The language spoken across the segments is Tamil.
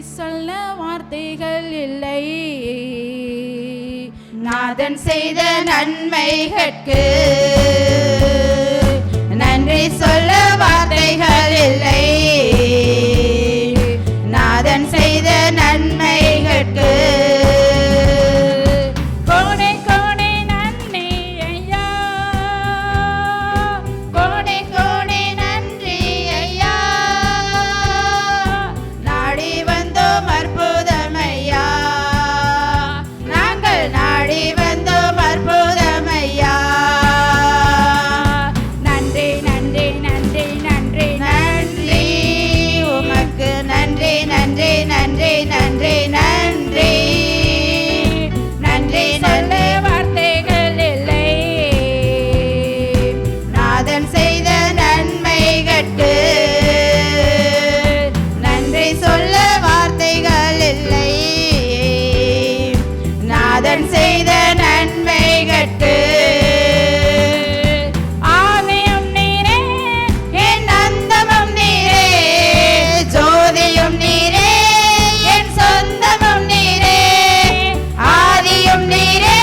சொல்ல வார்த்தைகள் இல்லை. நாதன் செய்த நன்மைகளுக்கு நன்றி சொல்ல வார்த்தைகள் இல்லை. நாதன் செய்த நன்மைகளுக்கு கோடை கோடை நன்றி ஐயா, கோடை கோடை நன்றி ஐயா. நாடி வந்தோம் அற்புதம் ஐயா, நாங்கள் நாடி வந்தோம் அற்புதம் ஐயா. நன்றி நன்றி நன்றி நன்றி நன்றி உமக்கு நன்றி நன்றி நன்றி நன்றி நன்றி நன்றி சொல்ல வார்த்தைகள் இல்லை. நாதன் செய்த நன்மைகளுக்கு நன்றி சொல்ல வார்த்தைகள் இல்லை. நாதன் செய்த நன்மைகளுக்கு ஆதியும் நீரே என் அந்தமும் நீரே, ஜோதியும் நீரே என் சொந்தமும் நீரே. ஆதியும் நீரே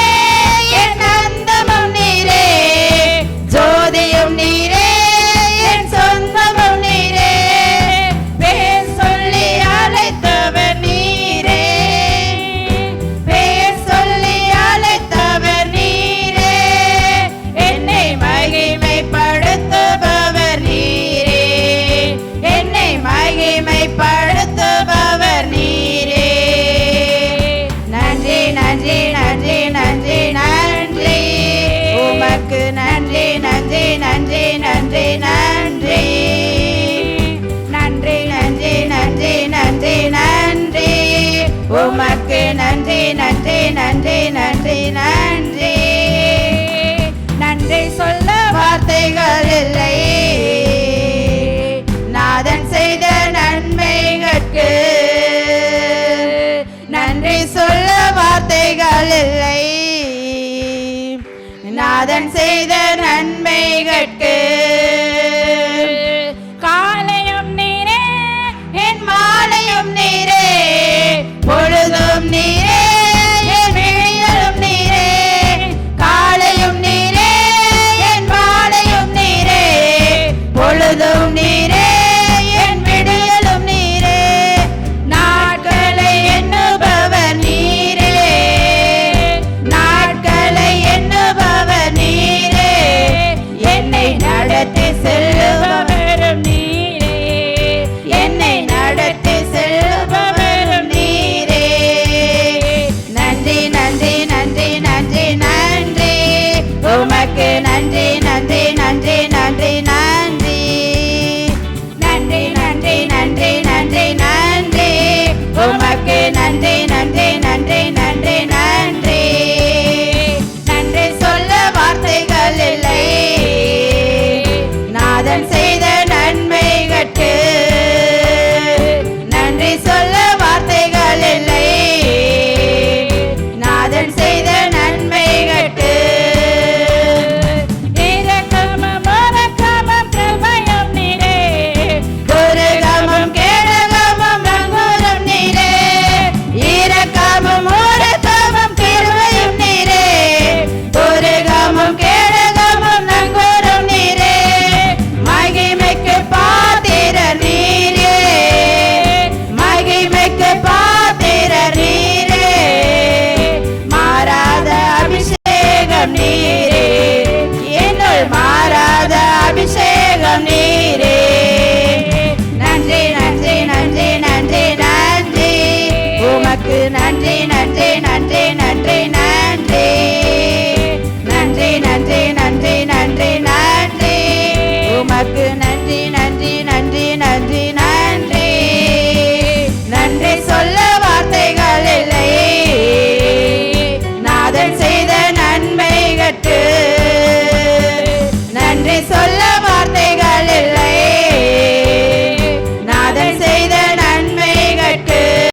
என் அந்தமும் நீரே, ஜோதியும் நீரே என் சொந்தமும் நீரே. பேர் சொல்லி அழைத்தவர் நீரே, பேர் சொல்லி அழைத்தவர் நீரே. என்னை மகிமைப்படுத்துபவர் நீரே, என்னை மகிமைப்படுத்துபவர் நீரே. நன்றி நன்றி நன்றி நன்றி நன்றி உமக்கு நன்றி நன்றி நன்றி நன்றி நன்றி நன்றி நன்றி நன்றி நன்றி நன்றி உமக்கு நன்றி நன்றி நன்றி நன்றி நன்றி. நன்றி சொல்ல வார்த்தைகள் இல்லை. நாதன் செய்த நன்மைகளுக்கு நன்றி சொல்ல வார்த்தைகள் இல்லை. நாதன் செய்த நன்மைகளுக்கு காலையும் நீரே என் மாலையும் நீரே, பொழுதும் நீரே என் விழியலும் நீரே. காலையும் நீரே என் மாலையும் நீரே, பொழுதும் நீரே என் விடியலும் நீரே. நாட்களை எண்ணுபவர் நீரே, நாட்களை எண்ணுபவர் நீரே. என்னை நடத்தி செல்லுபவரும் நீரே, என்னை நடத்தி செல்லுபவரும் நீரே. நன்றி நன்றி நன்றி நன்றி நன்றி உமக்கு நன்றி நன்றி நன்றி நன்றி நன்றி நன்றி நன்றி நன்றி நன்றி நன்றி உமக்கு நன்றி நன்றி நன்றி நன்றி நன்றி. நன்றி சொல்ல வார்த்தைகள் இல்லை. நாதன் செய்த நன்மைகளுக்கு நன்றி சொல்ல வார்த்தைகள் இல்லை. நாதன் செய்த நன்மைகளுக்கு இரக்கமும் இரக்கமும் கிருபையும் நீரே, துருகமும் கேடகமும் நங்கூரம் நீரே. இரக்கமும் இரக்கமும் கிருபையும் நீரே, துருகமும் கேடகமும் நங்கூரம் நீரே. மகிமைக்கு பாத்திரர் நீரே, மகிமைக்கு பாத்திரர் நீரே. மாறாத அபிஷேகம் நீரே, என்னுள் மாறாத அபிஷேகம் நீரே. நன்றி நன்றி நன்றி நன்றி நன்றி உமக்கு நன்றி நன்றி நன்றி நன்றி நன்றி நன்றி நன்றி நன்றி நன்றி நன்றி உமக்கு